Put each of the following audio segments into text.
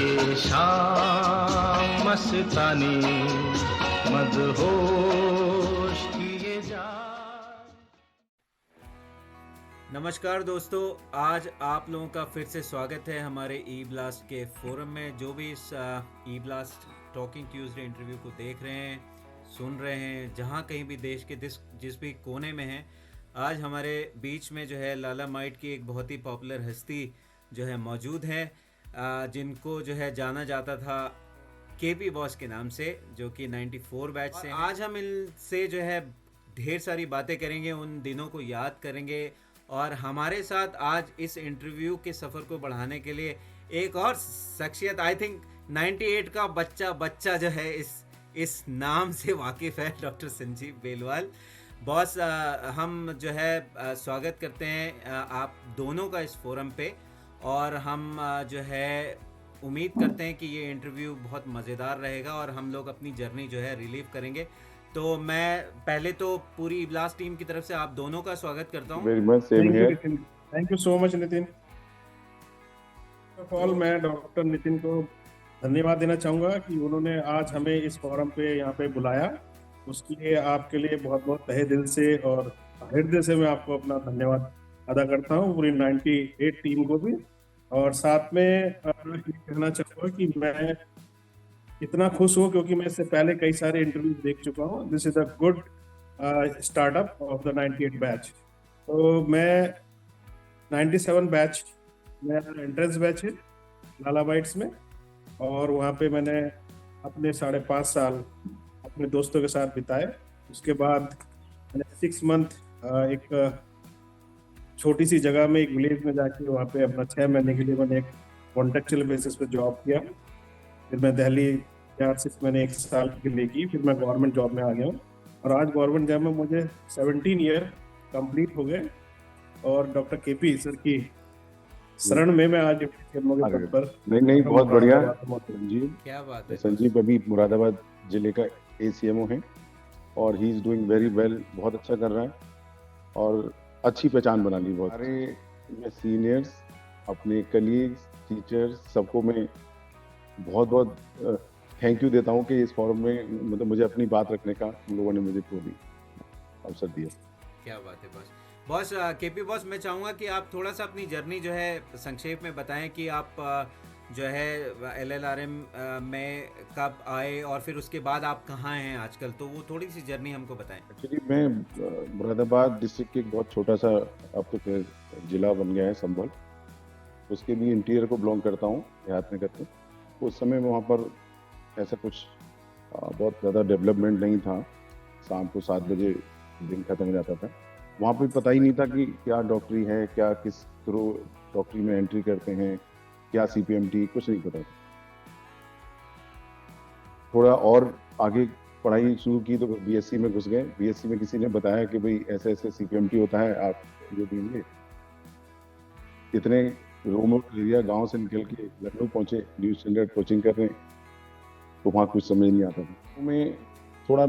ये शाम मस्तानी मदहोश किए जा। नमस्कार दोस्तों, आज आप लोगों का फिर से स्वागत है हमारे ई ब्लास्ट के फोरम में। जो भी इस ई ब्लास्ट टॉकिंग ट्यूसडे इंटरव्यू को देख रहे हैं, सुन रहे हैं, जहां कहीं भी देश के जिस भी कोने में हैं, आज हमारे बीच में जो है लाला माइट की एक बहुत ही पॉपुलर हस्ती जो है मौजूद है, जिनको जो है जाना जाता था केपी बॉस के नाम से, जो कि 94 बैच से। आज हम इनसे जो है ढेर सारी बातें करेंगे, उन दिनों को याद करेंगे। और हमारे साथ आज इस इंटरव्यू के सफ़र को बढ़ाने के लिए एक और शख्सियत, आई थिंक 98 का बच्चा जो है इस नाम से वाकिफ़ है, डॉक्टर संजीव बेलवाल। बॉस, हम जो है स्वागत करते हैं आप दोनों का इस फोरम पे, और हम जो है उम्मीद करते हैं कि ये इंटरव्यू बहुत मज़ेदार रहेगा और हम लोग अपनी जर्नी जो है रिलीव करेंगे। तो मैं पहले तो पूरी इब्लास टीम की तरफ से आप दोनों का स्वागत करता हूँ। Very much same here. Thank you so much Nitin. All मैं डॉक्टर नितिन को धन्यवाद देना चाहूँगा कि उन्होंने आज हमें इस फोरम पे यहाँ पे बुलाया। उसके लिए आपके लिए बहुत बहुत तहे दिल से और हृदय से मैं आपको अपना धन्यवाद अदा करता हूँ, पूरी 98 टीम को भी। और साथ में ये कहना चाहूँगा कि मैं इतना खुश हूँ क्योंकि मैं इससे पहले कई सारे इंटरव्यू देख चुका हूँ। This is a good startup of the 98 batch. तो मैं 97 बैच मेरा एंट्रेंस बैच है लाला बाइट्स में, और वहाँ पे मैंने अपने 5.5 साल अपने दोस्तों के साथ बिताए। उसके बाद मैंने 6 मंथ एक छोटी सी जगह में, एक विलेज में जाके वहाँ पे अपना 6 महीने के लिए मैंने एक कॉन्ट्रेक्चुअल बेसिस पे जॉब किया। फिर मैं दिल्ली सिर्फ मैंने 1 साल के लिए की, फिर मैं गवर्नमेंट जॉब में आ गया हूँ। और आज गवर्नमेंट जॉब में मुझे 17 ईयर कंप्लीट हो गए, और डॉक्टर केपी सर की शरण में मैं आज पद पर। नहीं बहुत बढ़िया संजीव। क्या बात है। संजीव अभी मुरादाबाद जिले का ACMO है और he is doing very well, बहुत अच्छा कर रहा है और अच्छी पहचान बना ली बहुत। सारे सीनियर्स, अपने कलीग्स, टीचर्स, सबको मैं बहुत बहुत थैंक यू देता हूँ कि इस फोरम में मतलब मुझे अपनी बात रखने का उन लोगों ने मुझे पूरी अवसर दिया। क्या बात है बॉस। केपी बॉस, मैं चाहूँगा कि आप थोड़ा सा अपनी जर्नी जो है संक्षेप में बताएं कि आप जो है LLRM में कब आए और फिर उसके बाद आप कहाँ हैं आजकल, तो वो थोड़ी सी जर्नी हमको बताएं। एक्चुअली मैं मुरादाबाद डिस्ट्रिक्ट के एक बहुत छोटा सा अब तो फिर जिला बन गया है संभल, उसके भी इंटीरियर को बिलोंग करता हूँ, देहात में करते। उस समय वहाँ पर ऐसा कुछ बहुत ज़्यादा डेवलपमेंट नहीं था। शाम को 7 बजे दिन खत्म हो जाता था। वहाँ पे पता ही नहीं था कि क्या डॉक्टरी है, क्या किस थ्रू डॉक्टरी में एंट्री करते हैं, क्या CPMT, कुछ नहीं पता था। थोड़ा और आगे पढ़ाई शुरू की तो BSc में घुस गए। BSc में किसी ने बताया कि भाई ऐसे ऐसे CPMT होता है, आप ये देंगे। इतने रिमोट एरिया गांव से निकल के लखनऊ पहुंचे, न्यू स्टैंडर्ड कोचिंग कर रहे हैं, तो वहाँ कुछ समझ नहीं आता था। तो मैं थोड़ा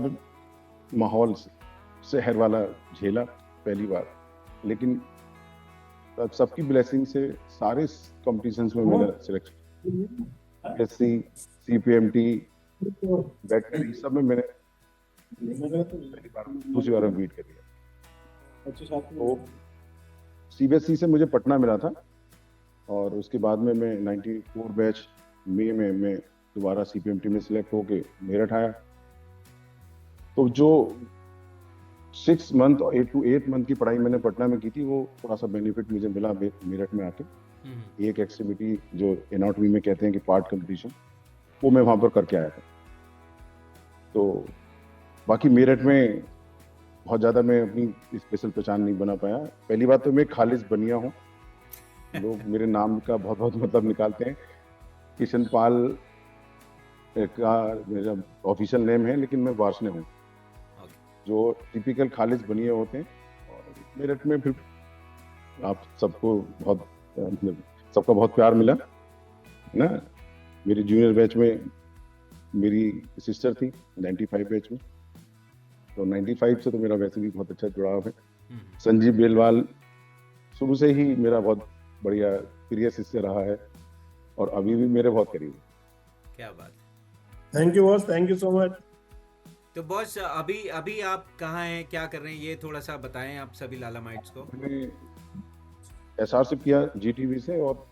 माहौल शहर वाला झेला पहली बार, लेकिन सबकी ब्लेसिंग से सारे कॉम्पिटिशन्स में मेरा सिलेक्शन, SC, CPMT, बैटरी, सब में मैंने दूसरी बार बीट कर लिया। तो CBSE से मुझे पटना मिला था, और उसके बाद में मैं 94 बैच में मैं दोबारा CPMT में सिलेक्ट होके मेरठ आया। तो जो 6 मंथ और 8 मंथ की पढ़ाई मैंने पटना में की थी, वो थोड़ा सा बेनिफिट मुझे मिला मेरठ में आके। एक एक्टिविटी जो एनाटॉमी में कहते हैं कि पार्ट कंपटीशन, वो मैं वहाँ पर करके आया था। तो बाकी मेरठ में बहुत ज़्यादा मैं अपनी स्पेशल पहचान नहीं बना पाया। पहली बात तो मैं खालिद बनिया हूँ, लोग मेरे नाम का बहुत बहुत मतलब निकालते हैं। किशन पाल का मेरा ऑफिशियल नेम है, लेकिन मैं वार्षने हूँ, जो टिपिकल खालिद बनिया होते हैं। और मेरठ में फिर आप सबको बहुत सबका बहुत प्यार मिला ना। मेरी जूनियर बैच में मेरी सिस्टर थी 95 बैच में, तो 95 से तो मेरा वैसे भी बहुत अच्छा जुड़ाव है। संजीव बेलवाल शुरू से ही मेरा बहुत बढ़िया प्रिय शिष्य रहा है, और अभी भी मेरे बहुत करीब है। क्या बात है। Thank you boss, thank you so much. तो बॉस अभी अभी आप कहाँ हैं, क्या कर रहे हैं, ये थोड़ा सा बताएं आप सभी लालामाइट्स को। मैंने एसआरशिप किया जीटीवी से और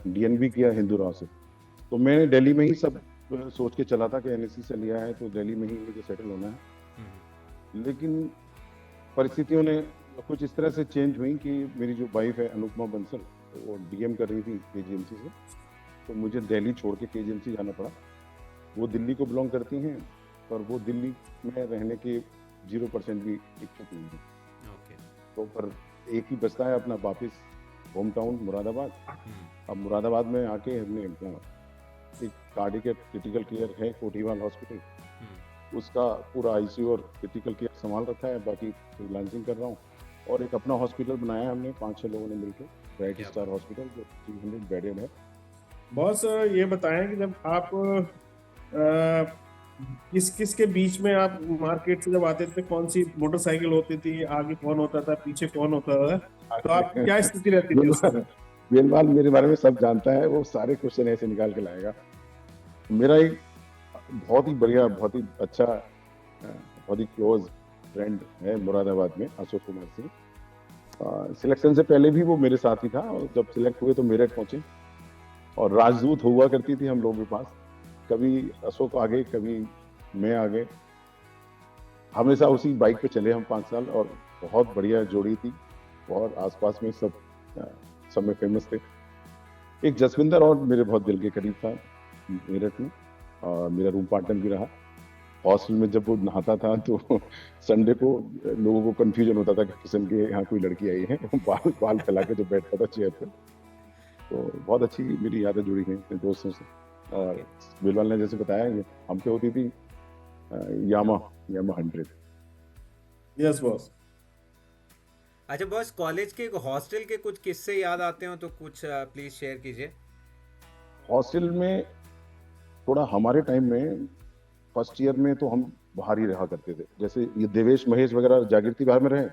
डीएनबी किया हिंदू राव से। तो मैं दिल्ली में ही सब सोच के चला था कि एनएससी से लिया है तो दिल्ली में ही मुझे सेटल होना है। हम्म, लेकिन परिस्थितियों ने कुछ इस तरह से चेंज हुई कि मेरी जो वाइफ है अनुपमा बंसल, वो डीएम कर रही थी केजीएमसी से, तो मुझे दिल्ली छोड़ के केजीएमसी जाना पड़ा। वो दिल्ली को बिलोंग करती हैं, पर वो दिल्ली में रहने के 0% भी इच्छुक नहीं है। ओके। तो पर एक ही बचता है अपना वापस होम टाउन मुरादाबाद। हम्म, अब मुरादाबाद में आके हमने अपना एक कार्डियक क्रिटिकल केयर है कोठीवाल हॉस्पिटल, हम्म, उसका पूरा आईसीयू और क्रिटिकल केयर संभाल रखा है। बाकी फ्रीलांसिंग कर रहा हूँ और एक अपना हॉस्पिटल बनाया है हमने 5-6 लोगों ने मिलकर, ब्राइट क्या स्टार हॉस्पिटल, जो 300 बेडेड है। बॉस ये बताएं कि जब आप किस किस के बीच में आप मार्केट से जब आते थे, कौन सी मोटरसाइकिल होती थी, आगे कौन होता था, पीछे कौन होता था, तो आपकी क्या स्थिति रहती थी उस समय? बेलवाल मेरे बारे में सब जानता है, वो सारे क्वेश्चन ऐसे निकाल के लाएगा। मेरा एक बहुत ही बढ़िया, बहुत ही अच्छा, बहुत ही क्लोज फ्रेंड है मुरादाबाद में, अशोक कुमार सिंह। सिलेक्शन से पहले भी वो मेरे साथ ही था और जब सिलेक्ट हुए तो मेरठ पहुंचे और राजदूत हुआ करती थी हम लोगों के पास। कभी अशोक आगे, कभी मैं आगे, हमेशा उसी बाइक पे चले हम 5 साल और बहुत बढ़िया जोड़ी थी। और आसपास में सब में फेमस थे। एक जसविंदर और मेरे बहुत दिल के करीब था मेरठ में, और मेरा रूम पार्टनर भी रहा। हॉस्टल में जब वो नहाता था तो संडे को लोगों को कंफ्यूजन होता था कि किशन के यहाँ कोई लड़की आई है, बाल बाल फैला के जो बैठता था चेयर पे। तो बहुत अच्छी मेरी यादें जुड़ी हैं अपने दोस्तों से। और बिलवाल ने जैसे बताया कि हम पे होती थी यामा 100। Yes boss. अच्छा बॉस, कॉलेज के हॉस्टल के कुछ किस्से याद आते हो तो कुछ प्लीज शेयर कीजिए। हॉस्टल में थोड़ा हमारे टाइम में फर्स्ट ईयर में तो हम बाहर ही रहा करते थे। जैसे ये देवेश महेश वगैरह जागृति बाहर में रहे,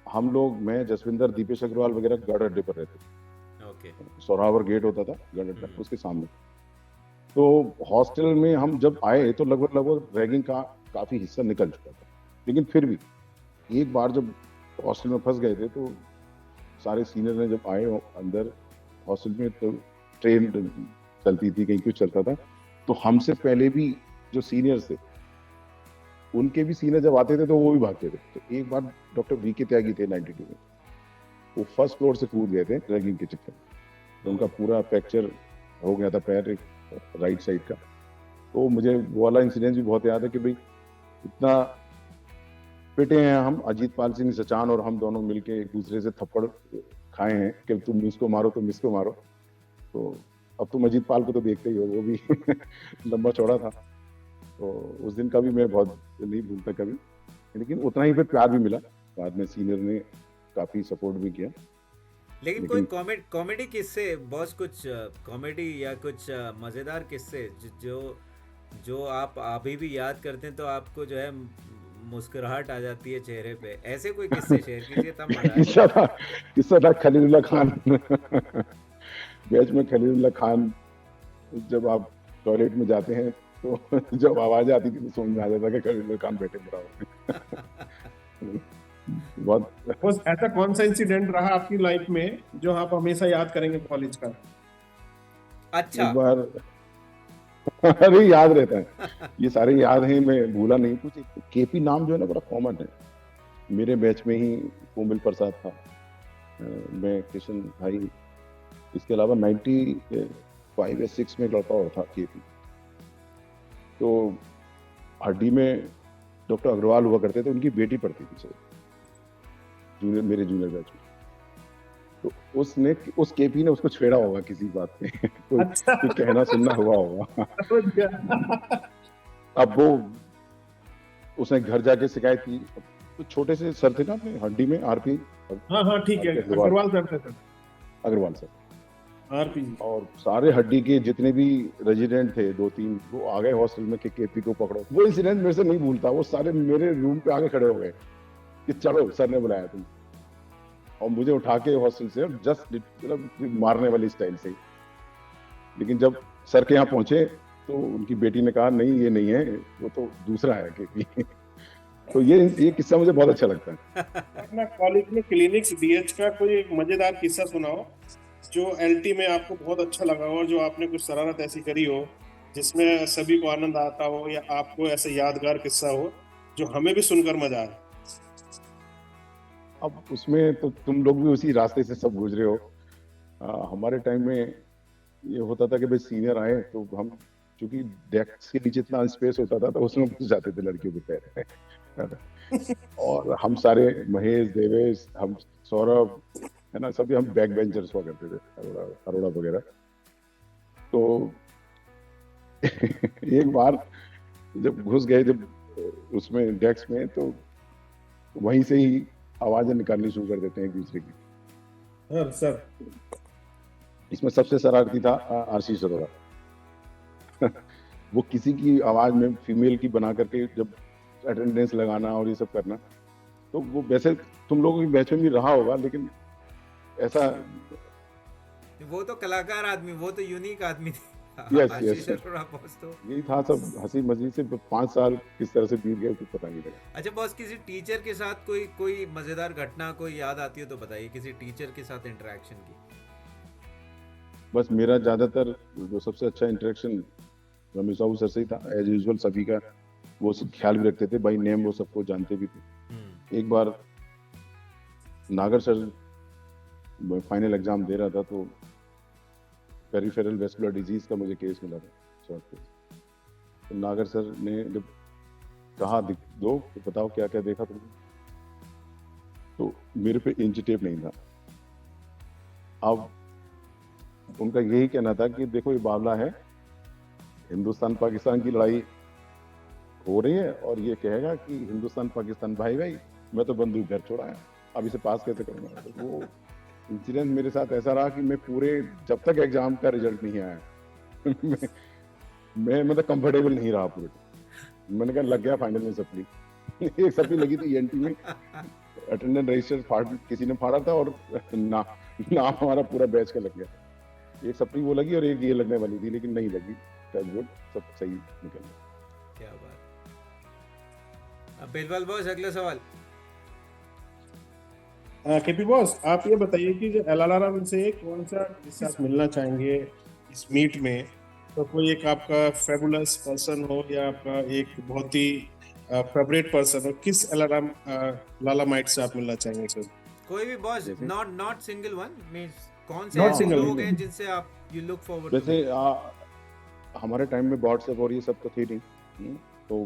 हम लोग, मैं, जसविंदर, दीपेश अग्रवाल वगैरह गढ़ अड्डे पर रहते थे। ओके। सोरावर गेट होता था गढ़ अड्डा, उसके सामने। तो हॉस्टल में हम जब आए तो लगभग रैगिंग का काफी हिस्सा निकल चुका था। लेकिन फिर भी एक बार जब हॉस्टल में फंस गए थे तो सारे सीनियर ने जब आए अंदर हॉस्टल में, तो ट्रेन चलती थी, कहीं कुछ चलता था, तो हमसे पहले भी जो सीनियर्स थे उनके भी सीनियर जब आते थे तो वो भी भागते थे। तो एक बार डॉक्टर वी के त्यागी थे 92 में, वो फर्स्ट फ्लोर से कूद गए थे रैगिंग के चक्कर में। तो उनका पूरा फ्रैक्चर हो गया था पैर, एक राइट साइड का। तो मुझे वो वाला इंसिडेंस भी बहुत याद है कि भाई इतना पिटे हैं हम, अजीत पाल सिंह सचान और हम दोनों मिलके एक दूसरे से थप्पड़ खाए हैं कि तुम इसको मारो, तुम इसको मारो। तो अब तुम अजीत पाल को तो देखते ही हो, वो भी लंबा चौड़ा था। तो उस दिन का भी मैं बहुत नहीं भूलता कभी। लेकिन उतना ही फिर प्यार भी मिला, बाद में सीनियर ने काफी सपोर्ट भी किया। लेकिन कोई कॉमेडी किस्से बॉस, कुछ कॉमेडी या कुछ मजेदार किस्से जो जो आप अभी भी याद करते हैं तो आपको जो है मुस्कुराहट आ जाती है चेहरे पे, ऐसे कोई किस्से शेयर कीजिए तब मजा आएगा। किस्सा था खलीलुल्लाह खान बैच में। खलीलुल्लाह खान जब आप टॉयलेट में जाते हैं तो जब आवाज आती थी तो समझ में आ जाता कि खलीलुल्लाह खान बैठे बराबर। बहुत बस ऐसा कौन सा इंसिडेंट रहा आपकी लाइफ में जो आप हमेशा याद करेंगे कॉलेज का? अच्छा। एक बार अरे याद रहता है, ये सारे याद हैं, मैं भूला नहीं कुछ। केपी नाम जो है ना बड़ा कॉमन है, मेरे बैच में ही कोमल प्रसाद था, मैं, किशन भाई, इसके अलावा 95 या 6 में एक लड़का और था केपी। तो हड्डी में डॉक्टर अग्रवाल हुआ करते थे, उनकी बेटी पढ़ती थी सर जूनियर, मेरे जूनियर बैच में। तो उसने, उस केपी ने उसको छेड़ा होगा किसी बात पे कोई अच्छा। कोई कहना सुनना हुआ होगा। अब वो उसने घर जाके शिकायत की। तो छोटे से सर थे ना अपने हड्डी में, आरपी। हाँ हाँ ठीक है, अग्रवाल सर थे। Agarwal sir, RP. और सारे हड्डी के जितने भी रेजिडेंट थे 2-3, वो आ गए हॉस्टल में कि केपी को पकड़ो। वो इंसिडेंट मेरे से नहीं भूलता। वो सारे मेरे रूम पे आके खड़े हो गए कि चलो सर ने बुलाया तुम, और मुझे उठा के हॉस्टल से जस्ट मतलब मारने वाली स्टाइल से लेकिन जब सर के यहाँ पहुंचे तो उनकी बेटी ने कहा नहीं ये नहीं है, वो तो दूसरा है कि तो ये किस्सा मुझे बहुत अच्छा लगता है। अपना कॉलेज में क्लिनिक्स डीएच का कोई एक मजेदार किस्सा सुनाओ जो एलटी में आपको बहुत अच्छा लगा हो, और जो आपने कुछ शरारत ऐसी करी हो जिसमें सभी को आनंद आता हो, या आपको ऐसे यादगार किस्सा हो जो हमें भी सुनकर मजा आए। अब उसमें तो तुम लोग भी उसी रास्ते से सब गुजरे हो। हमारे टाइम में ये होता था कि भाई सीनियर आए तो हम, क्योंकि डेस्क के नीचे इतना स्पेस होता था तो उसमें घुस जाते थे लड़कियों के पैर। और हम सारे, महेश, देवेश, हम सौरभ, है ना, सभी हम बैक बेंचर्स हुआ करते थे, अरोड़ा अरोड़ा वगैरह। तो एक बार जब घुस गए जब उसमें डेस्क में, तो वहीं से ही आवाजें निकालनी शुरू कर देते हैं एक दूसरे की। सर इसमें सबसे शरारती था आशीष अरोड़ा। वो किसी की आवाज में फीमेल की बना करके जब अटेंडेंस लगाना और ये सब करना, तो वो वैसे तुम लोगों की बैच में भी रहा होगा, लेकिन ऐसा वो तो कलाकार आदमी, वो तो यूनिक आदमी थे। यस आशीष यस अरोड़ा बॉस तो। यही था। सब हंसी मजाक से 5 साल किस तरह से बीत गए कुछ पता नहीं लगा। अच्छा बॉस, किसी टीचर के साथ कोई मजेदार घटना कोई याद आती हो तो बताइए, किसी टीचर के साथ इंटरेक्शन की। बस मेरा ज्यादातर जो सबसे अच्छा इंटरेक्शन रमेश बाबू सर से ही था। एज यूजुअल सभी का वो सब ख्याल भी रखते थे, बाई नेम वो सबको जानते भी थे। एक बार नागर सर फाइनल एग्जाम दे रहा था, तो पेरिफेरल वेस्कुलर डिजीज का मुझे केस मिला था, शॉर्ट केस। तो नागर सर ने जब कहा दो तो बताओ क्या क्या देखा तुमने, तो मेरे पे इंच टेप नहीं था। अब उनका यही कहना था कि देखो ये बावला है, हिंदुस्तान पाकिस्तान की लड़ाई हो रही है और ये कहेगा कि हिंदुस्तान पाकिस्तान भाई भाई, मैं तो बंदूक घर छोड़ा है, अब इसे पास कैसे करूंगा। तो वो इंसिडेंट मेरे साथ ऐसा रहा कि मैं पूरे, जब तक एग्जाम का रिजल्ट नहीं आया मैं मतलब कंफर्टेबल नहीं रहा पूरे। मैंने कहा लग गया फाइनल में सप्ली। एक सप्ली लगी थी ईएनटी में, अटेंडेंस रजिस्टर किसी ने फाड़ा था और नाम हमारा पूरा बैच का लग गया। एक सप्ली वो लगी और एक ये लगने वाली थी, लेकिन नहीं लगी। सब सही निकल गया। क्या बात। अब बिलवाल बॉस, अगला सवाल। केपी बॉस, आप ये बताइए कि जो एलआरआर से कौन सा जिससे आप मिलना चाहेंगे इस मीट में, तो कोई एक आपका फेबुलस पर्सन हो या आपका एक बहुत ही फेवरेट पर्सन हो, किस एलआरआर लाला माइट से आप मिलना चाहेंगे सर? कोई भी बॉस, जैसे? नॉट सिंगल वन, मींस कौन से Not ऐसे single लोग one. हैं जिनसे आप यू लुक फॉरवर्ड टू। वैसे हमारे टाइम में व्हाट्सएप और ये सब तो थी नहीं। तो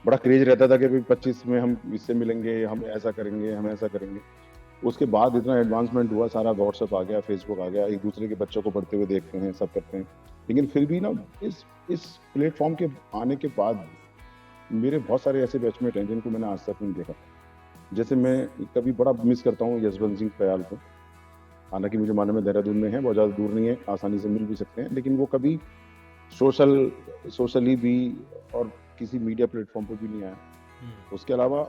बड़ा क्रेज रहता था कि भाई 25 में हम इससे मिलेंगे, हम ऐसा करेंगे, हम ऐसा करेंगे। उसके बाद इतना एडवांसमेंट हुआ, सारा व्हाट्सएप आ गया, फेसबुक आ गया, एक दूसरे के बच्चों को पढ़ते हुए देखते हैं, सब करते हैं। लेकिन फिर भी ना इस प्लेटफॉर्म के आने के बाद मेरे बहुत सारे ऐसे बैचमेट हैं जिनको मैंने आज तक नहीं देखा। जैसे मैं कभी बड़ा मिस करता हूँ यशवंत सिंह कयाल को। हालांकि मुझे मालूम है देहरादून में है, बहुत ज़्यादा दूर नहीं है, आसानी से मिल भी सकते हैं, लेकिन वो कभी सोशली भी और किसी मीडिया प्लेटफॉर्म पर भी नहीं आया। उसके अलावा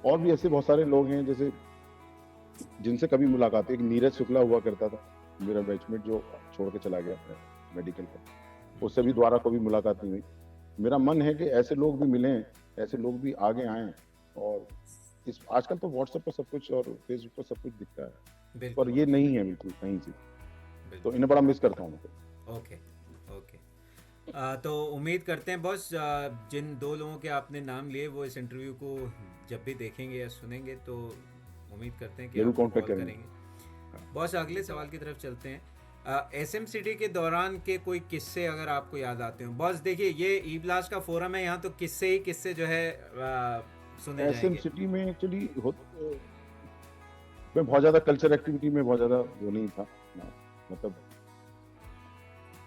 और भी ऐसे बहुत सारे लोग हैं जैसे जिनसे कभी मुलाकात। एक नीरज शुक्ला हुआ करता था मेरा बैचमेट, जो छोड़ के चला गया मेडिकल का, उससे भी दोबारा कभी मुलाकात नहीं हुई। मेरा मन है कि ऐसे लोग भी मिलें, ऐसे लोग भी आगे आएं। और इस आजकल तो व्हाट्सएप पर सब कुछ और फेसबुक पर सब कुछ दिखता है, पर ये नहीं है बिल्कुल कहीं से। तो इन्हें बड़ा मिस करता हूँ। Okay okay. तो उम्मीद करते हैं बॉस, जिन दो लोगों के आपने नाम लिए वो इस इंटरव्यू को जब भी देखेंगे या सुनेंगे तो उम्मीद करते हैं कि जरूर आपको कांटेक्ट कॉल करेंगे। बॉस अगले सवाल की तरफ चलते हैं। एसएमसीटी के दौरान के कोई किस्से अगर आपको याद आते हो बॉस। देखिए ये ई ब्लास्ट का फोरम है, यहाँ तो किस्से ही किस्से जो है सुने जाएंगे। एसएमसीटी में एक्चुअली मैं बहुत ज्यादा कल्चर एक्टिविटी में बहुत ज्यादा वो नहीं था ना, मतलब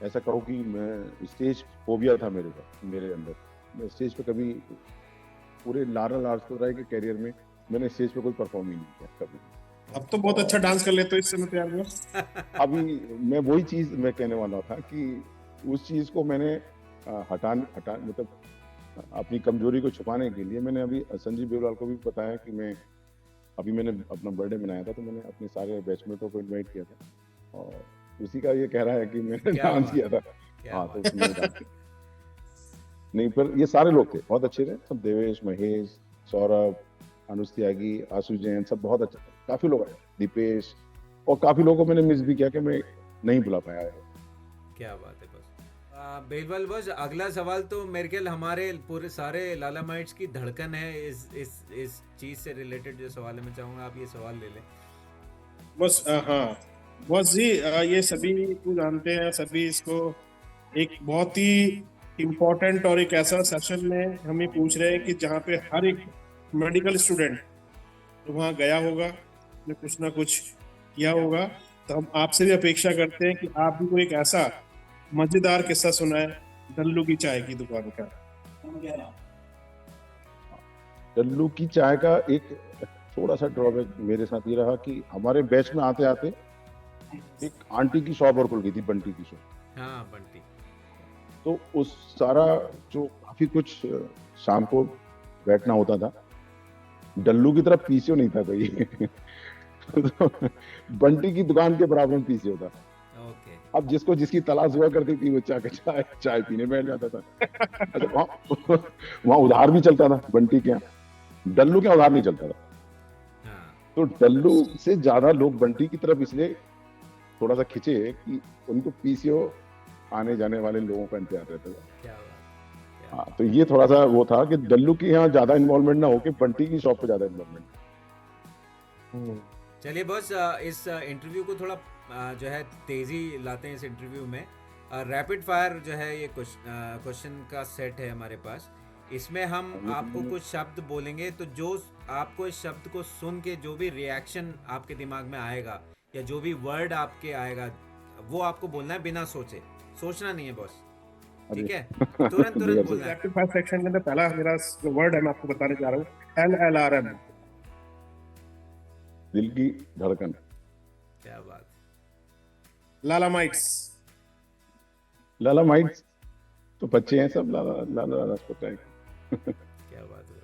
ऐसा कहो कि मैं स्टेज फोबिया था मेरे अंदर। मैं स्टेज पे कभी पूरे लारा लाजपत के कैरियर में मैंने स्टेज पे कोई परफॉर्म ही नहीं किया कभी। अब तो बहुत अच्छा डांस कर लेते हो, इससे मैं तैयार हूँ। अभी मैं वही चीज मैं कहने वाला था कि उस चीज को मैंने हटा मतलब अपनी कमजोरी को छुपाने के लिए मैंने अभी संजीव बेवलाल को भी बताया कि मैंने अपना बर्थडे मनाया था, तो मैंने अपने सारे बैचमेटों को इनवाइट किया था और उसी का ये कह रहा है कि मैंने क्या डांस बात किया था। क्या हाँ, तो बात उसने डांस किया। नहीं, पर ये सारे लोग थे, बहुत अच्छे थे सब। देवेश, महेश, सौरभ, अनुज त्यागी, आशु जैन, सब बहुत अच्छे थे। काफी लोग आए, दीपेश, और काफी लोगों को मैंने मिस भी किया कि मैं नहीं बुला पाया। क्या बात है बस। बिरबल बस, अगला सवाल तो मेरे ख्याल हमारे पूरे सारे लाला माइट्स की धड़कन है। इस चीज से रिलेटेड जो सवाल है, मैं चाहूंगा आप ये सवाल ले लें। बस हाँ बस जी, ये सभी को जानते हैं, सभी इसको एक बहुत ही इम्पोर्टेंट और एक ऐसा सेशन में हमें पूछ रहे हैं कि जहाँ पे हर एक मेडिकल स्टूडेंट तो वहाँ गया होगा, ने कुछ ना कुछ किया होगा। तो हम आपसे भी अपेक्षा करते हैं कि आप भी कोई एक ऐसा मजेदार किस्सा सुनाए डल्लू की चाय की दुकान का। डल्लू की चाय का एक थोड़ा सा ड्रॉबैक मेरे साथ ये रहा कि हमारे बैच में आते आते एक आंटी की शॉप और खुल गई थी, बंटी की शॉप। हाँ बंटी। तो उस सारा जो काफी कुछ शाम को बैठना होता था, डल्लू की तरफ पीसीओ नहीं था कोई। तो बंटी की दुकान के बराबर में पीसीओ था। ओके। अब जिसको जिसकी तलाश हुआ करती थी वो चाय चाय पीने बैठ जाता था। अच्छा, वहाँ उधार भी चलता था बंटी के यहाँ, डल्लू के यहाँ उधार नहीं चलता था। हाँ तो डल्लू से ज्यादा लोग बंटी की तरफ इसलिए थोड़ा सा खिंचे कि उनको पीसीओ आने जाने वाले लोगों का इंतजार रहता था। क्या बात हाँ, तो ये थोड़ा सा वो था कि डल्लू की यहाँ ज्यादा इन्वॉल्वमेंट ना हो कि बंटी की शॉप पे ज्यादा इन्वॉल्वमेंट। चलिए बॉस, इस इंटरव्यू को थोड़ा जो है तेजी लाते हैं इस इंटरव्यू में। रैपिड फायर जो है ये क्वेश्चन का सेट है हमारे पास। इसमें हम आपको कुछ शब्द बोलेंगे, तो जो आपको इस शब्द को सुन के जो भी रिएक्शन आपके दिमाग में आएगा या जो भी वर्ड आपके आएगा वो आपको बोलना है बिना सोचे। सोचना नहीं है बॉस, ठीक है? तुरंत बोलना है। रैपिड फायर सेक्शन के अंदर पहला मेरा जो वर्ड है मैं आपको बताने जा रहा हूँ, LLRM। दिल की धड़कन। क्या बात। लाला माइट्स। लाला माइट्स तो बच्चे हैं सब, लाला लाला लाजपत राय। क्या बात है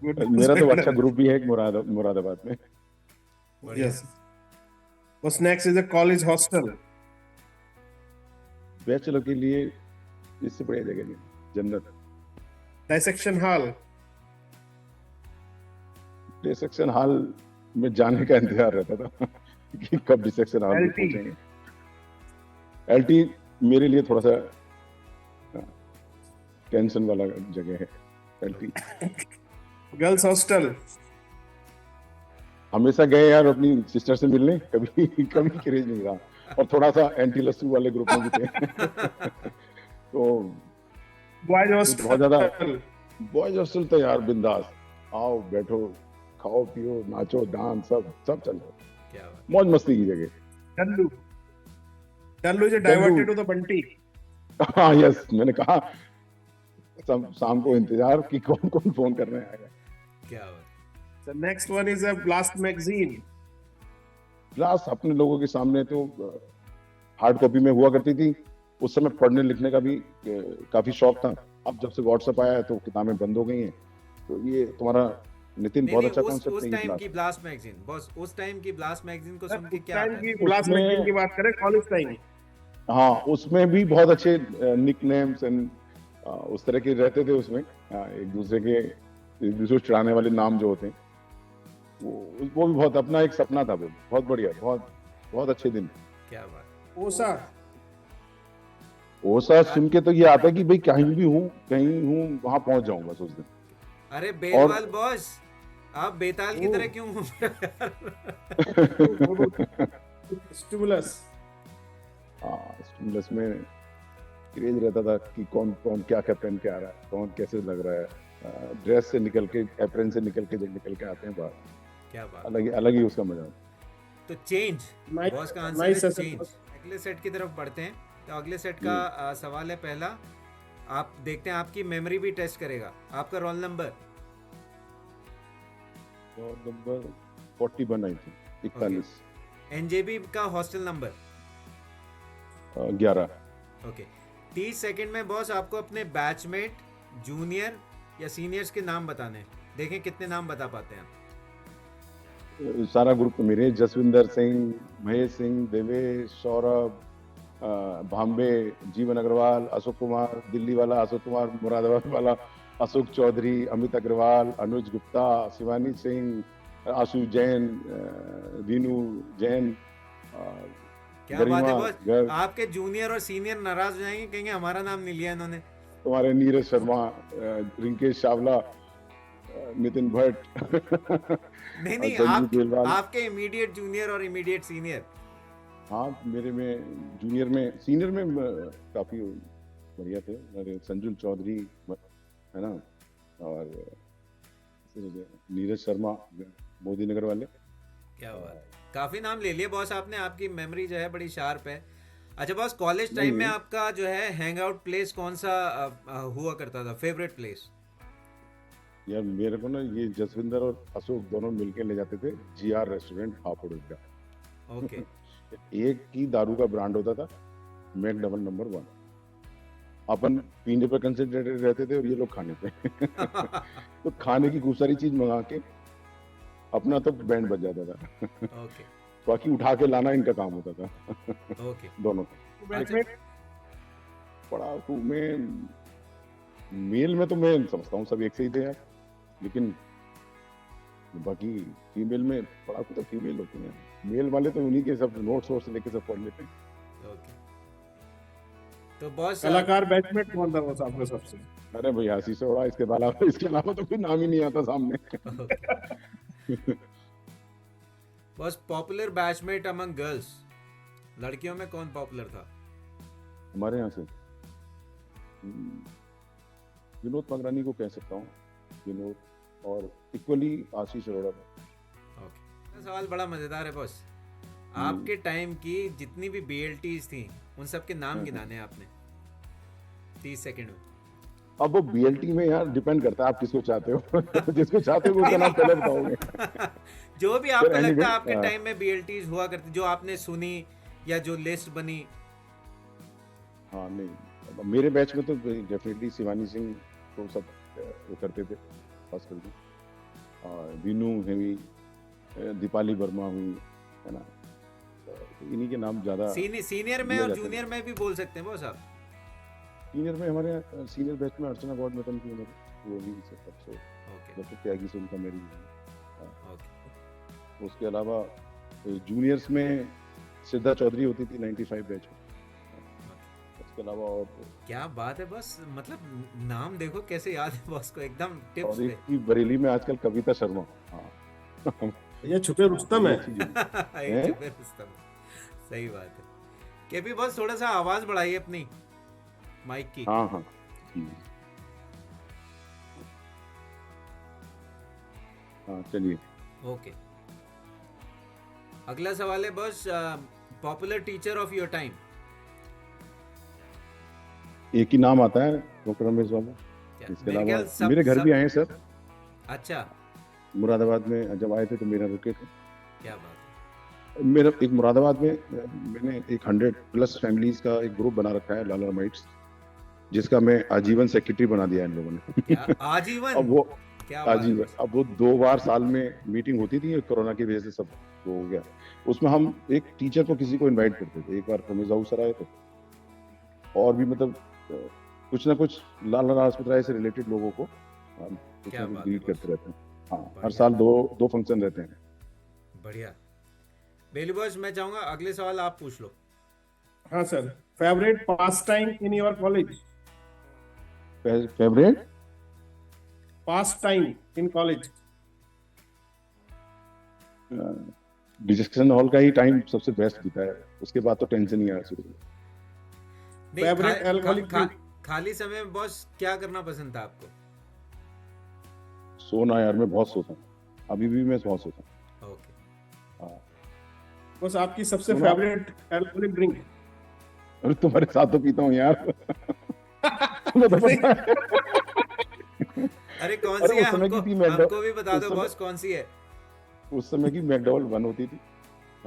बॉस। मेरा तो अच्छा ग्रुप भी है एक मुरादाबाद में। यस। बस next is a college hostel. Bachelor के लिए इससे बढ़िया जगह नहीं, जन्नत। Dissection hall. डिसेक्शन हॉल में जाने का इंतजार रहता था कि कब डिसेक्शन हॉल में LT। पहुंचेंगे। एलटी मेरे लिए थोड़ा सा टेंशन वाला जगह है एलटी। Girls hostel. हमेशा गए यार अपनी सिस्टर से मिलने, कभी कभी क्रेज नहीं रहा। और थोड़ा सा एंटी लस्सू वाले ग्रुप में भी थे। तो बॉयज बहुत ज्यादा हॉस्टल। बॉयज हॉस्टल तो यार बिंदास, आओ बैठो खाओ पियो नाचो डांस सब सब चल रहा है, क्या बात। मौज मस्ती की जगह। Dallu. Dallu is diverted to the Bunty. हाँ यस, मैंने कहा सब शाम को इंतजार कि कौन कौन फोन करने आएगा। क्या बात। The next one is a blast magazine. Class अपने लोगों के सामने तो हार्ड कॉपी में हुआ करती थी। उस समय पढ़ने लिखने का भी काफी शौक था। अब जब से व्हाट्सएप आया है तो किताबें बंद हो गई हैं। तो ये तुम्हारा नितिन बहुत अच्छा कॉन्सेप्ट उस है टाइम ये की ब्लास्ट मैगजीन बॉस, उस टाइम की ब्लास्ट मैगजीन को सुन के क्या टाइम आता की है? ब्लास्ट उसमें- मैगजीन की बात करें, कॉलेज टाइम। हाँ, उसमें भी बहुत अच्छे निक नेम्स एंड उस तरह के रहते थे उसमें। एक दूसरे को चिढ़ाने वाले नाम जो होते हैं वो भी बहुत अपना एक सपना था। वो बहुत बढ़िया, बहुत बहुत अच्छे दिन। क्या बात। ओसा। ओसा सुन के तो ये आता है कि भाई कहीं हूँ वहां पहुंच जाऊं बस उस दिन। अरे बेलवाल बॉस, आप बेताल की तरह क्यों स्टिमुलस। स्टिमुलस में क्रेज रहता था कि कौन कौन क्या क्या पहन के आ रहा है, कौन कैसे लग रहा है। ड्रेस से निकल के, एप्रन से निकल के आते हैं बाहर। क्या बात। अलग ही उसका मजा। तो चेंज, Nice- बॉस का nice आंसर है session, चेंज। boss. अगले सेट की तरफ बढ़ते हैं। तो अगले सेट का सवाल है पहला। आप देखते हैं, आपकी मेमोरी भी टेस्ट करेगा। आपका रोल नंबर नंबर 41 आई थी, 41 एनजेबी का हॉस्टल नंबर 11। ओके। 30 सेकंड में बॉस आपको अपने बैचमेट, जूनियर या सीनियर्स के नाम बताने हैं। देखें कितने नाम बता पाते हैं आप। सारा ग्रुप तो मेरे, जसविंदर सिंह, महेश सिंह, देवेश, सौरभ, भाम्बे जीवन अग्रवाल, अशोक कुमार दिल्ली वाला, अशोक कुमार मुरादाबाद वाला, अशोक चौधरी, अमित अग्रवाल, अनुज गुप्ता, शिवानी सिंह, आशु जैन, रीनू जैन, क्या बात है गरिमा बॉस, गर्ग, आपके जूनियर और सीनियर नाराज हो जाएंगे, कहेंगे हमारा नाम नहीं लिया इन्होंने। तुम्हारे नीरज शर्मा, रिंकेश चावला, नितिन भट्ट, नहीं नहीं, संजीव बेलवाल। आपके इमीडिएट जूनियर और इमीडिएट सीनियर। हाँ, मेरे में जूनियर में, सीनियर में काफी बढ़िया थे। मेरे संजुल चौधरी है ना, और नीरज शर्मा मोदी नगर वाले। क्या बात है, काफी नाम ले लिए बॉस आपने, आपकी मेमोरी जो है बड़ी शार्प है। अच्छा बॉस, कॉलेज टाइम में आपका जो है हैंग आउट प्लेस कौन सा हुआ करता था, फेवरेट प्लेस? यार मेरे को ना ये जसविंदर और अशोक दोनों मिलके ले जाते थे GR रेस्टोरेंट हापुड़ का। ओके। एक ही दारू का ब्रांड होता था, मैक डबल नंबर 1। अपन पीने पे कंसंट्रेटेड रहते थे और ये लोग खाने पे। तो खाने की खूब सारी चीज मंगा के अपना तो बैंड बज जाता था। ओके बाकी उठा के लाना इनका काम होता था। ओके। दोनों। पढ़ाकू में, मेल में तो मैं समझता हूँ सब एक से ही थे यार, लेकिन बाकी फीमेल में पढ़ाकू तो फीमेल होती हैं। मेल वाले तो उन्हीं के सब नोट्स वोट्स लेके सब पढ़ लेते हैं। ओके। तो बॉस कलाकार बैचमेट कौन था बॉस आपका सबसे? अरे भाई हंसी से उड़ा, इसके अलावा तो कोई नाम ही नहीं आता सामने। Boss popular batchmate among girls, लड़कियों में कौन पॉपुलर था? हमारे यहाँ से विनोद पंगरानी को कह सकता हूँ, विनोद, और इक्वली आशीष अरोड़ा। ओके। सवाल बड़ा मजेदार है बॉस, आपके टाइम की जितनी भी BLTs थी उन सब के नाम गिनाने हैं आपने 30 सेकंड में। अब वो BLT में यार डिपेंड करता है आप किसको चाहते हो। जिसको चाहते हो उसका नाम पहले बताओगे। जो भी आपको anyway, लगता है आपके टाइम में BLTs हुआ करती, जो आपने सुनी या जो लिस्ट बनी। हाँ नहीं, अब मेरे बैच में तो डेफिनेटली शिवानी सिंह को सब वो करते थे खास करके, और वीनू हुई, दीपाली वर्मा हुई, है ना, तो इन्हीं के नाम ज्यादा। सीनियर में और जूनियर में भी बोल सकते हैं बॉस आप। सीनियर में हमारे सीनियर बैच में अर्चना गौड मेटन थी, वो भी सबसे ओके त्यागी से उनका मेरी। ओके। उसके अलावा जूनियर्स में सिद्धा चौधरी होती थी 95 बैच में। उसके अलावा और क्या बात है बॉस, मतलब नाम देखो कैसे याद है बॉस को, एकदम टिप्स और एक की बरेली में आजकल कविता शर्मा। हाँ ये छुपे रुस्तम है। एक छुपे रुस्तम। सही बात है। के भी बॉस थोड़ा सा आवाज बढ़ाइए अपनी माइक की। हाँ हाँ हाँ, चलिए। ओके। अगला सवाल है boss, popular teacher of your time. एक ही नाम आता है, डॉक्टर रमेश बाबू। इसके अलावा मेरे घर भी आए हैं सर। अच्छा। मुरादाबाद में जब आए थे तो मेरा रुके थे। क्या बात है। मेरा एक मुरादाबाद में मैंने एक 100+ फैमिलीज का एक ग्रुप बना रखा है, लाला माइट्स, जिसका मैं आजीवन सेक्रेटरी बना दिया इन लोगों ने। आजीवन? अब वो क्या आजीवन, अब वो 2 बार साल में मीटिंग होती थी, कोरोना की वजह से सब हो गया। उसमें हम एक टीचर को किसी को इनवाइट करते थे। एक बार रमेश बाबू सर आए थे, और भी मतलब कुछ ना कुछ लाला लाजपत राय से रिलेटेड लोगों को हम ग्रीट करते रहते हैं। हाँ, हर साल दो फंक्शन रहते हैं। बढ़िया। बेली बॉस, मैं चाहूंगा अगले सवाल आप पूछ लो। हाँ sir, favourite pass time in your college? Favourite pass time in college? Discussion hall का ही टाइम सबसे बेस्ट बीता है, उसके बाद तो टेंशन ही आ शुरू। फेवरेट एल्कोहलिक खाली समय में बॉस क्या करना पसंद था आपको? सोना यार, मैं बहुत सोता हूँ, अभी भी मैं बहुत सोता हूँ। ओके। हाँ, बस आपकी सबसे फेवरेट एल्कोहलिक ड्रिंक? अरे तुम्हारे साथ तो पीता हूँ यार। तुम्हें तो पता है। अरे कौन सी है, हमको भी बता दो बॉस, कौन सी है? उस समय की मैकडॉवल 1 होती थी।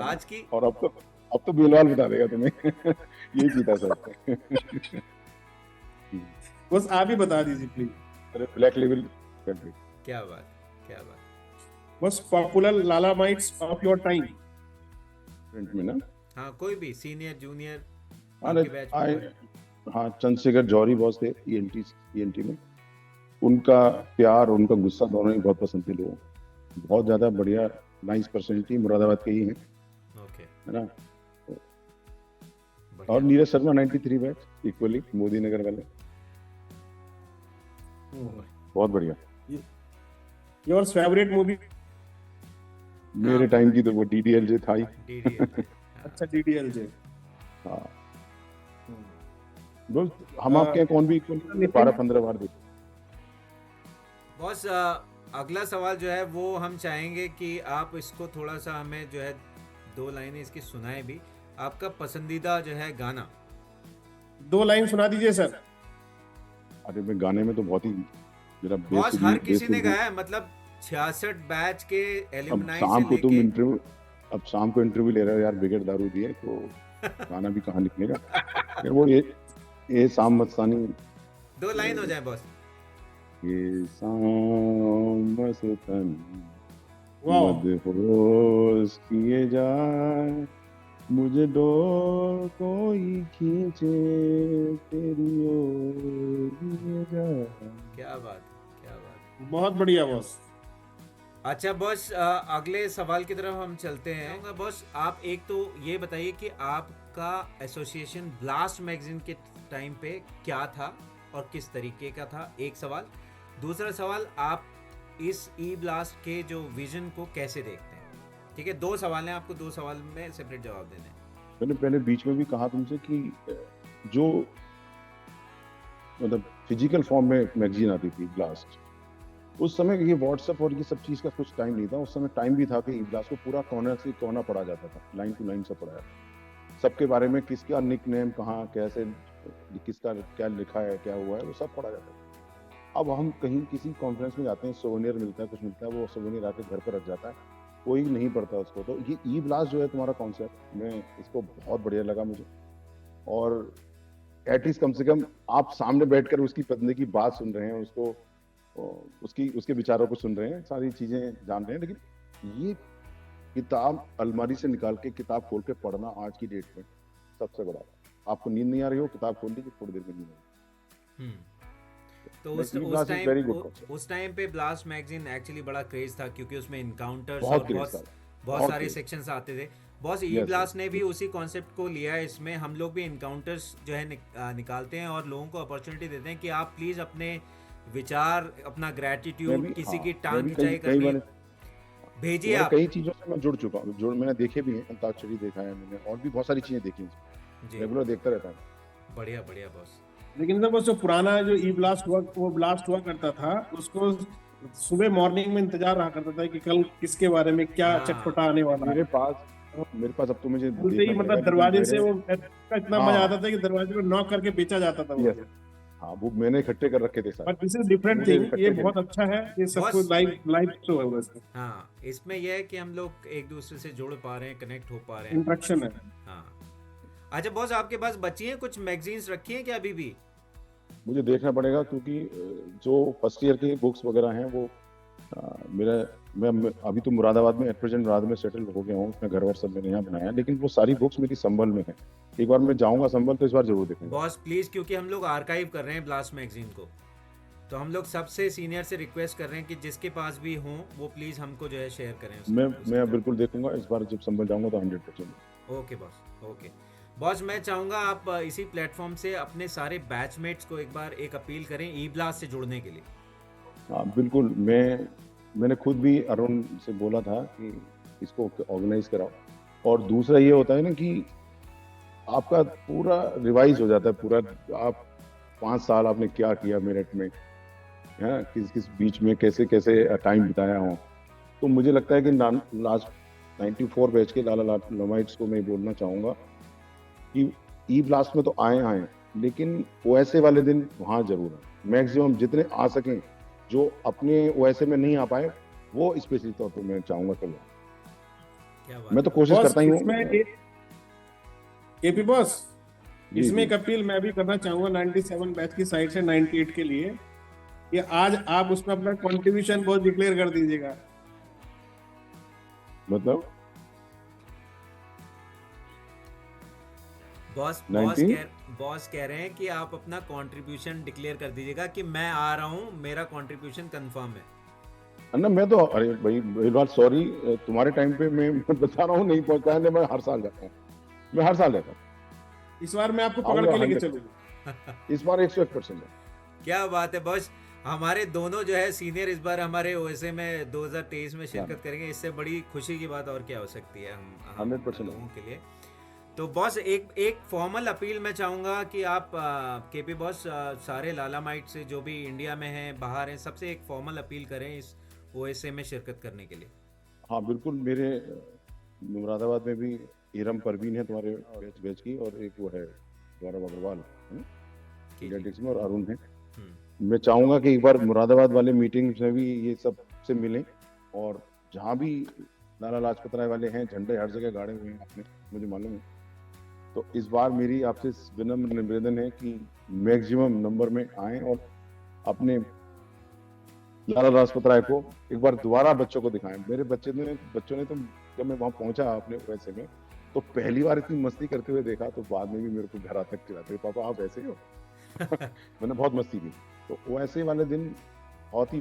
आज की? और अब तो बेलवाल बता देगा तुम्हें। यही पीता सर। बस आप ही बता दीजिए प्लीज। अरे ब्लैक लेवल। क्या बात। बस popular Lala mites of your time? में ना, हाँ कोई भी, सीनियर जूनियर। अरे आपके बैच आए, में? हाँ चंद्रशेखर जौहरी बॉस थे ईएनटी में। उनका प्यार और उनका गुस्सा दोनों ही बहुत पसंद थे लोगों को। बहुत ज्यादा बढ़िया नाइस पर्सनैलिटी, मुरादाबाद के ही हैं, ओके, है ना। और बढ़िया। नीरज शर्मा 93 बैच इक्वली मोदी नगर वाले, बहुत बढ़िया। Your favourite movie? मेरे टाइम की तो वो डीडीएलजे था ही। DDL, अच्छा, डीडीएलजे। हाँ बस हम आपके यहाँ कौन भी इक्वली 12-15 बार देखे। बॉस अगला सवाल जो है वो हम चाहेंगे कि आप इसको थोड़ा सा हमें जो है 2 लाइनें इसकी सुनाए भी। आपका पसंदीदा जो है गाना। 2 लाइन सुना दीजिए सर। अरे मैं गाने में तो बहुत ही मेरा बॉस हर किसी ने बेसुरी गाया है, मतलब 66 बैच के अब एलुमनाई शाम से को तुम लेके। इंटरव्यू अब शाम को इंटरव्यू ले रहे हो यार, बिगड़ दारू दिए तो गाना भी कहाँ निकलेगा यार। वो ये शाम मस्तानी, 2 लाइन हो जाए बॉस। ये शाम मस्तानी वाह, मदहोश किए जाए, मुझे डोर कोई खींचे तेरी ओर लिए जाए। क्या बात, क्या बात। बहुत बढ़िया बॉस। अच्छा बॉस, अगले सवाल की तरफ हम चलते हैं। बॉस आप एक तो ये बताइए कि आपका एसोसिएशन ब्लास्ट मैगजीन के टाइम पे क्या था और किस तरीके का था, एक सवाल। दूसरा सवाल, आप इस ई ब्लास्ट के जो विजन को कैसे देखते हैं? ठीक है, 2 सवाल हैं, आपको 2 सवाल में सेपरेट जवाब देने हैं। मैंने पहले बीच में भी कहा तुमसे कि जो मतलब फिजिकल फॉर्म में मैगजीन आती थी ब्लास्ट, उस समय ये व्हाट्सएप और ये सब चीज का कुछ टाइम नहीं था। उस समय टाइम भी था कि ब्लास्ट को पूरा कॉर्नर से कॉर्नर पढ़ा जाता था, लाइन टू लाइन सब पढ़ा जाता था, सबके बारे में किसका निक नेम कहाँ कैसे, किसका क्या लिखा है क्या हुआ है वो सब पढ़ा जाता था। अब हम कहीं किसी कॉन्फ्रेंस में जाते हैं, सोवेनियर मिलता है, कुछ मिलता है, वो सोवेनियर आके घर पर रख जाता है, कोई नहीं पढ़ता उसको। तो ये ई ब्लास्ट जो है तुम्हारा कॉन्सेप्ट, मैं इसको बहुत बढ़िया लगा मुझे। और एटलीस्ट कम से कम आप सामने बैठकर उसकी पत्नी की बात सुन रहे हैं, उसको उसके विचारों को सुन रहे हैं, सारी चीजें जान रहे हैं। लेकिन ये किताब अलमारी से निकाल के किताब खोल के पढ़ना आज की डेट में सबसे बड़ा, आपको नींद नहीं आ रही हो, किताब खोल लीजिए, थोड़ी देर में नींद आ रही। तो उस टाइम पे ब्लास्ट मैगजीन एक्चुअली बड़ा क्रेज था, क्योंकि उसमें इनकाउंटर्स और बहुत सारे सेक्शंस आते थे। बॉस ई ब्लास्ट ने भी उसी कॉन्सेप्ट को लिया है। इसमें हम लोग भी इनकाउंटर्स जो है निकालते हैं और लोगों को अपॉर्चुनिटी देते हैं कि आप प्लीज अपने विचार, अपना ग्रेटिट्यूड, किसी की टांग खिंचाई करनी भेजिए आप। कई चीजों से मैं जुड़ चुका हूँ, मैंने देखे भी हैं, अंताक्षरी देखा है मैंने, और भी बहुत सारी चीजें देखी हैं, रेगुलर देखता रहता हूँ। बढ़िया बढ़िया बॉस। लेकिन तो बस जो पुराना जो ई ब्लास्ट हुआ, वो ब्लास्ट हुआ करता था, उसको सुबह मॉर्निंग में इंतजार रहा करता था कि कल किसके बारे में क्या चटपटा आने वाला है। मेरे पास अब तो मुझे मतलब दरवाजे से वो इतना मजा आता था कि दरवाजे पे नॉक करके बेचा जाता था वो। हाँ, वो मैंने इकट्ठे कर रखे थे sir. But this is different thing, ये बहुत अच्छा है, ये सबको लाइव शो है वैसे। हाँ, इसमें यह है कि हम लोग एक दूसरे से जुड़ पा रहे हैं, कनेक्ट हो पा रहे हैं, इंटरेक्शन है। हाँ। अच्छा बॉस, आपके पास बची हैं कुछ मैगजीन्स, रखी हैं क्या अभी भी? मुझे देखना पड़ेगा, क्योंकि जो फर्स्ट ईयर की बुक्स वगैरह हैं वो मैं अभी तो मुरादाबाद में, एट प्रेजेंट मुरादाबाद में सेटल हो गया हूँ, अपना घर वर सब मैंने यहाँ बनाया, लेकिन वो सारी बुक्स मेरी संभल में है। एक बार मैं जाऊंगा संभल तो इस बार जरूर देखूंगा बॉस प्लीज, क्योंकि हम लोग आर्काइव कर रहे हैं ब्लास्ट मैगजीन को, तो हम लोग सबसे सीनियर से रिक्वेस्ट कर रहे हैं कि जिसके पास भी हो वो प्लीज हमको जो है शेयर करें। मैं बिल्कुल देखूंगा इस बार, जब संभल जाऊंगा तो 100%। Okay boss, okay boss. मैं चाहूंगा आप इसी प्लेटफॉर्म से अपने सारे बैचमेट्स को एक बार एक अपील करें ई ब्लास्ट से जुड़ने के लिए। हाँ बिल्कुल, मैंने खुद भी अरुण से बोला था कि इसको ऑर्गेनाइज कराओ। और दूसरा ये होता है ना कि आपका पूरा रिवाइज हो जाता है, पूरा आप 5 साल आपने क्या किया मेरठ में, है किस बीच में कैसे कैसे टाइम बिताया हो। तो मुझे लगता है कि लास्ट 94 बैच के लाला लमाइट्स को मैं बोलना चाहूँगा कि ई ब्लास्ट में तो आए, लेकिन ओएसए वाले दिन वहाँ जरूर है। मैक्सिमम जितने आ सकें, जो अपने ओएसए में नहीं आ पाए वो स्पेशली तौर पर मैं चाहूँगा चलो। मैं तो कोशिश करता ही हूँ। एपी बॉस, इसमें एक अपील मैं भी करना चाहूँगा 97 बैच की साइड से 98 के लिए, कि आज आप उसमें अपना कंट्रीब्यूशन बहुत डिक्लेयर कर दीजिएगा। मतलब 19 बॉस कह रहे हैं कि आप अपना कंट्रीब्यूशन डिक्लेयर कर दीजिएगा कि मैं आ रहा हूँ, मेरा कंट्रीब्यूशन कंफर्म है। अन्ना मैं तो, अरे भाई बात सॉरी, तुम्हारे टाइम पे मैं बता रहा हूँ नहीं पहुंच पाया, मैं हर साल जाता हूँ, मैं हर साल जाता हूँ, इस बार मैं आपको पकड़ आऊंगा के लेके 100। चलूंगा। इस बार 101% है। क्या बात है बॉस, हमारे दोनों जो है सीनियर इस बार हमारे ओएसए में 2023 में शिरकत करेंगे, इससे बड़ी खुशी की बात और क्या हो सकती है हम 100% लोगों के लिए। तो बॉस एक फॉर्मल अपील मैं चाहूँगा कि आप केपी बॉस सारे लालामाइट से जो भी इंडिया में हैं बाहर हैं सबसे एक फॉर्मल अपील करें इस ओएसए में शिरकत करने के लिए। हाँ बिल्कुल, मेरे मुरादाबाद में भी इरम परवीन है तुम्हारे बैच की, और एक वो है गौरव अग्रवाल इंडिया टेक्स में, और अरुण है। मैं चाहूंगा कि एक बार मुरादाबाद वाले मीटिंग्स में भी ये सब से मिलें, और जहाँ भी लाला लाजपत राय वाले हैं झंडे हर जगह गाड़े हुए हैं, आपने मुझे मालूम है। तो इस बार मेरी आपसे विनम्र निवेदन है कि मैक्सिमम नंबर में आए और अपने लाला लाजपत राय को एक बार दोबारा बच्चों को दिखाएं। मेरे बच्चों ने तो जब मैं वहां पहुंचा अपने वैसे में, तो पहली बार इतनी मस्ती करते हुए देखा, तो बाद में भी मेरे को घर आते चिल्लाते, पापा आप ऐसे ही हो। मैंने बहुत मस्ती की। तो वैसे वाले दिन बहुत ही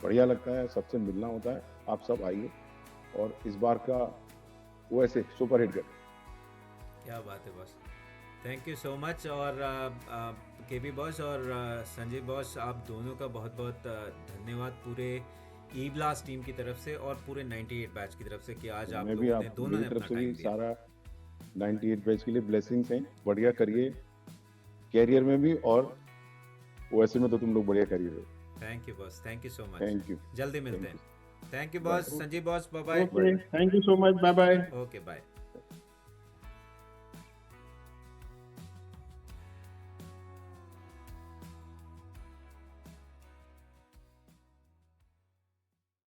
बढ़िया लगता है, सबसे मिलना होता है। आप सब आइए और इस बार का वैसे सुपर हिट करें। क्या बात है boss, thank you so much. और केपी बॉस और संजय बॉस, आप दोनों का बहुत बहुत धन्यवाद पूरे ई ब्लास्ट टीम की तरफ से और पूरे 98 बैच की तरफ से कि आज आप मैं भी लोगों ने दोनों ने मेरी तरफ अपना से भी टाइम दिया। सारा 98 बैच के लिए ब्लेसिंग्स हैं। बढ़िया करिए कैरियर में भी, और वैसे में तो तुम लोग बढ़िया करिए। Thank you boss, thank you so much. Thank you. जल्दी मिलते हैं। Thank you boss, Sanjay boss, bye bye. Okay, thank you so much, bye bye. Okay bye.